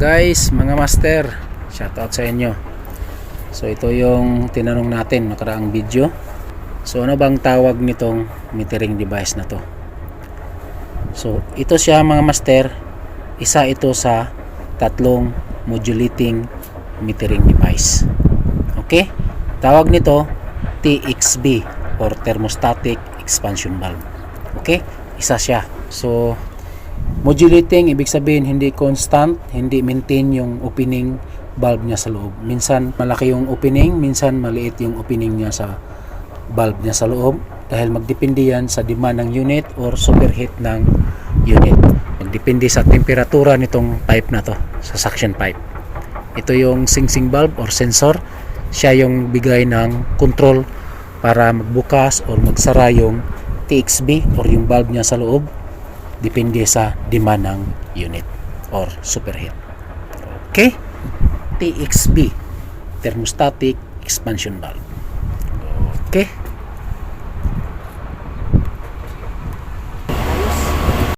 Guys, mga master, shoutout sa inyo. So ito yung tinanong natin nakaraang video. So ano bang tawag nitong metering device na to? So ito siya mga master, isa ito sa tatlong modulating metering device. Okay? Tawag nito TXB or thermostatic expansion valve. Okay? Isa siya. So modulating, ibig sabihin hindi constant, hindi maintain yung opening valve niya sa loob. Minsan malaki yung opening, minsan maliit yung opening niya sa valve niya sa loob, dahil magdepende yan sa demand ng unit or superheat ng unit. Magdepende sa temperatura nitong pipe na to, sa suction pipe. Ito yung sing-sing valve or sensor. Siya yung bigay ng control para magbukas or magsara yung TXB or yung valve niya sa loob, depende sa demand ng unit or superheat. Okay? TXB, thermostatic expansion valve. Okay?